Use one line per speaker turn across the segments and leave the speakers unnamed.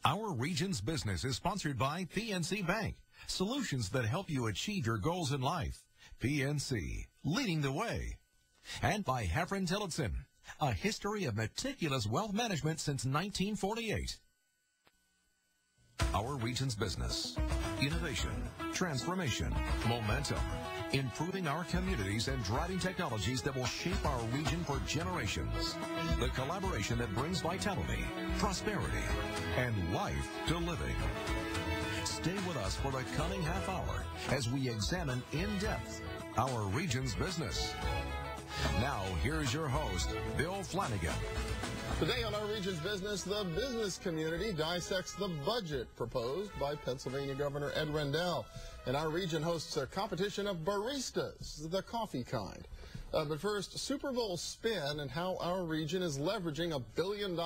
Our region's business is sponsored by PNC Bank, solutions that help you achieve your goals in life. PNC, leading the way. And by Heffron Tillotson, a history of meticulous wealth management since 1948. Our region's business, innovation, transformation, momentum, improving our communities and driving technologies that will shape our region for generations. The collaboration that brings vitality, prosperity, and life to living. Stay with us for the coming half hour as we examine in depth our region's business. Now, here's your host, Bill Flanagan.
Today on Our Region's Business, the business community dissects the budget proposed by Pennsylvania Governor Ed Rendell. And our region hosts a competition of baristas, the coffee kind. But first, Super Bowl spin and how our region is leveraging $1 billion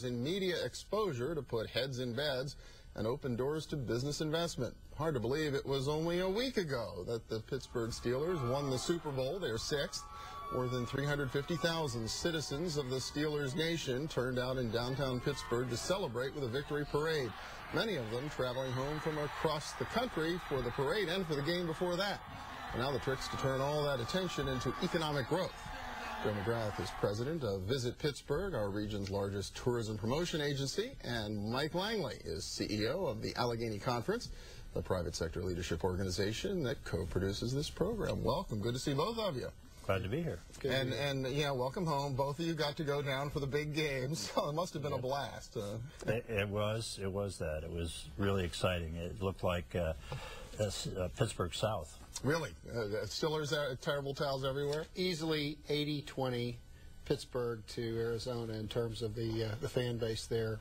in media exposure to put heads in beds and open doors to business investment. Hard to believe it was only a week ago that the Pittsburgh Steelers won the Super Bowl, their sixth. More than 350,000 citizens of the Steelers Nation turned out in downtown Pittsburgh to celebrate with a victory parade. Many of them traveling home from across the country for the parade and for the game before that. And now the trick's to turn all that attention into economic growth. Joe McGrath is president of Visit Pittsburgh, our region's largest tourism promotion agency, and Mike Langley is CEO of the Allegheny Conference, the private sector leadership organization that co-produces this program. Welcome. Good to see both of you.
Glad to be here.
And yeah, welcome home. Both of you got to go down for the big games, so it must have been a blast.
It was that. It was really exciting. It looked like Pittsburgh South.
Really? Steelers, terrible towels everywhere?
Easily 80-20 Pittsburgh to Arizona in terms of the fan base there,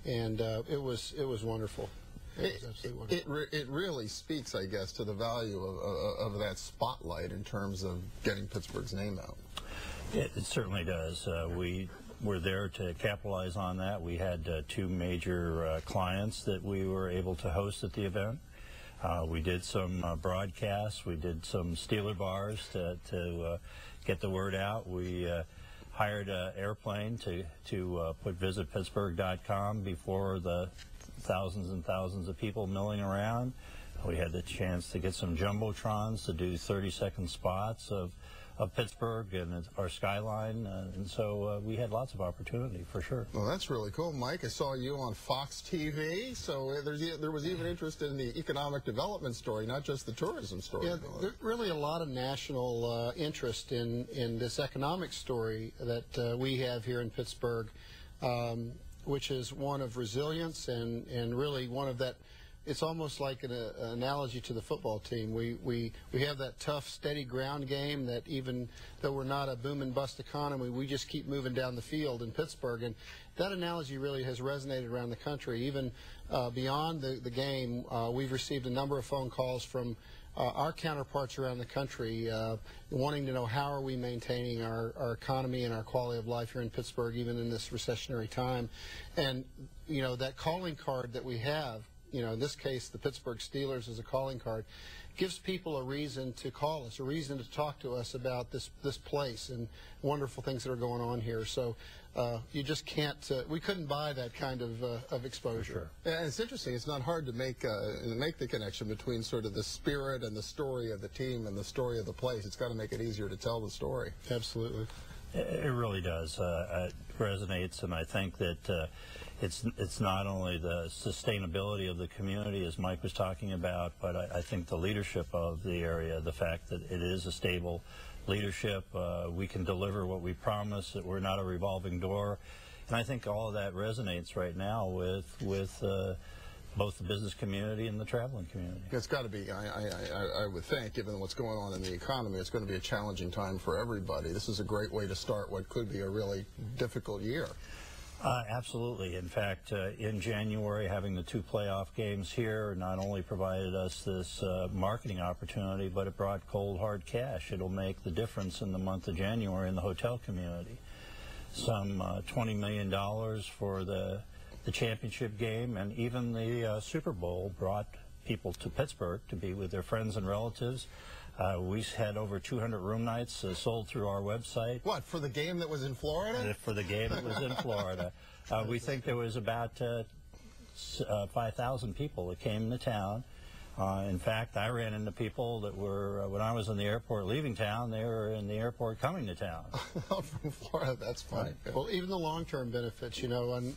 and it was wonderful.
It really speaks, I guess, to the value of that spotlight in terms of getting Pittsburgh's name out.
It certainly does. We were there to capitalize on that. We had two major clients that we were able to host at the event. We did some broadcasts. We did some Steeler bars to get the word out. We hired an airplane to put visitpittsburgh.com before the thousands and thousands of people milling around. We had the chance to get some jumbotrons to do 30-second spots of Pittsburgh and our skyline, and so we had lots of opportunity for sure.
Well, that's really cool, Mike. I saw you on Fox TV, so there was even interest in the economic development story, not just the tourism story.
Yeah, there's really a lot of national interest in this economic story that we have here in Pittsburgh, which is one of resilience and really one of that. It's almost like an analogy to the football team. We have that tough, steady ground game that even though we're not a boom and bust economy, we just keep moving down the field in Pittsburgh. And that analogy really has resonated around the country. Even beyond the game, we've received a number of phone calls from our counterparts around the country wanting to know how are we maintaining our economy and our quality of life here in Pittsburgh, even in this recessionary time. And, you know, that calling card that we have, you know, in this case, the Pittsburgh Steelers as a calling card, gives people a reason to call us, a reason to talk to us about this place and wonderful things that are going on here. So you just can't, we couldn't buy that kind of exposure.
Sure. And it's interesting, it's not hard to make the connection between sort of the spirit and the story of the team and the story of the place. It's got to make it easier to tell the story.
Absolutely.
It really does. It resonates, and I think that it's not only the sustainability of the community, as Mike was talking about, but I think the leadership of the area, the fact that it is a stable leadership, we can deliver what we promise, that we're not a revolving door, and I think all of that resonates right now with both the business community and the traveling community.
It's got to be, I would think, given what's going on in the economy, it's going to be a challenging time for everybody. This is a great way to start what could be a really difficult year.
Absolutely. In fact, in January, having the two playoff games here not only provided us this marketing opportunity, but it brought cold, hard cash. It'll make the difference in the month of January in the hotel community. Some $20 million for the championship game, and even the Super Bowl brought people to Pittsburgh to be with their friends and relatives. We had over 200 room nights sold through our website.
What, for the game that was in Florida?
For the game that was in Florida. We think there was about 5,000 people that came to town. In fact, I ran into people that were, when I was in the airport leaving town, they were in the airport coming to town.
From Florida, that's funny.
Right.
Well, even the long-term benefits, you know, and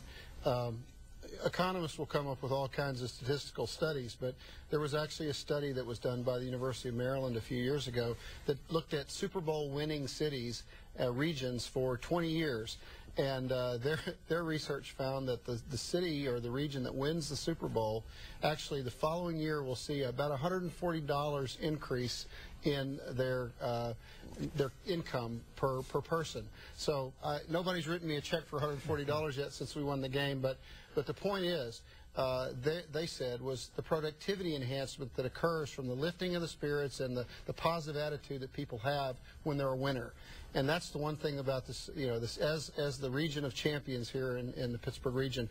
economists will come up with all kinds of statistical studies, but there was actually a study that was done by the University of Maryland a few years ago that looked at Super Bowl winning cities, regions for 20 years. And their research found that the city or the region that wins the Super Bowl, actually the following year will see about $140 increase in their income per person. So nobody's written me a check for $140 yet since we won the game, but the point is, they said, was the productivity enhancement that occurs from the lifting of the spirits and the positive attitude that people have when they're a winner. And that's the one thing about this, you know, this as the region of champions here in the Pittsburgh region,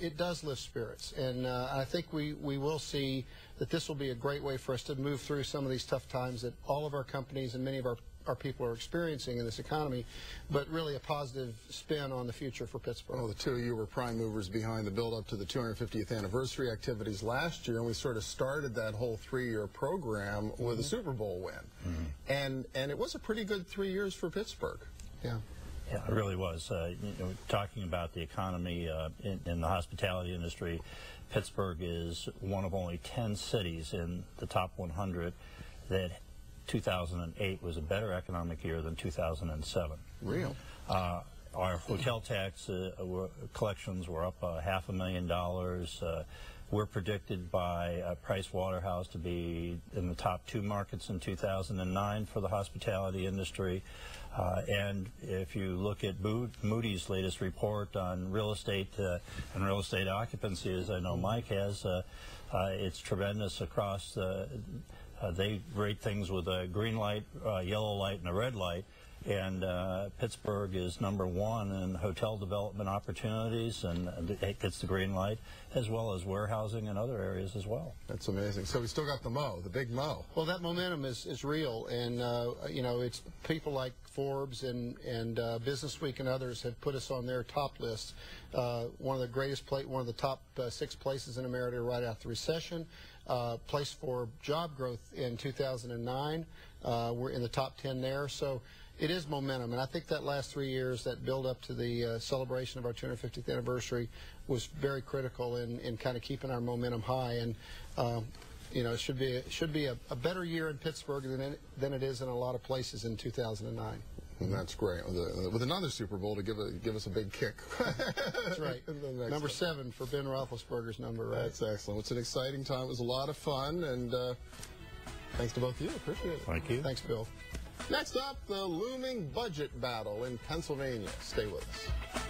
it does lift spirits. And I think we will see that this will be a great way for us to move through some of these tough times that all of our companies and many of our people are experiencing in this economy, but really a positive spin on the future for Pittsburgh.
Well, the two of you were prime movers behind the build-up to the 250th anniversary activities last year, and we sort of started that whole 3-year program with a Super Bowl win. And it was a pretty good 3 years for Pittsburgh.
Yeah.
Yeah, it really was. You know, talking about the economy in the hospitality industry, Pittsburgh is one of only 10 cities in the top 100 that 2008 was a better economic year than 2007.
Real.
Our hotel tax collections were up $500,000. We're predicted by Price Waterhouse to be in the top 2 markets in 2009 for the hospitality industry. And if you look at Moody's latest report on real estate and real estate occupancy, as I know Mike has, it's tremendous across the they rate things with a green light, yellow light, and a red light. And Pittsburgh is #1 in hotel development opportunities, and it gets the green light, as well as warehousing and other areas as well.
That's amazing. So we still got the Mo, the big Mo.
Well, that momentum is real, and you know, it's people like Forbes and Business Week and others have put us on their top list. One of the top 6 places in America right after the recession. Place for job growth in 2009. We're in the top 10 there. So it is momentum, and I think that last 3 years, that build up to the celebration of our 250th anniversary, was very critical in kind of keeping our momentum high. And you know, it should be a better year in Pittsburgh than it is in a lot of places in 2009.
And that's great. With another Super Bowl to give us a big kick.
That's right. Number 7 for Ben Roethlisberger's number, right?
That's excellent. It's an exciting time. It was a lot of fun, and thanks to both of you. Appreciate it.
Thank you.
Thanks, Bill.
Next up, the looming budget battle in Pennsylvania. Stay with us.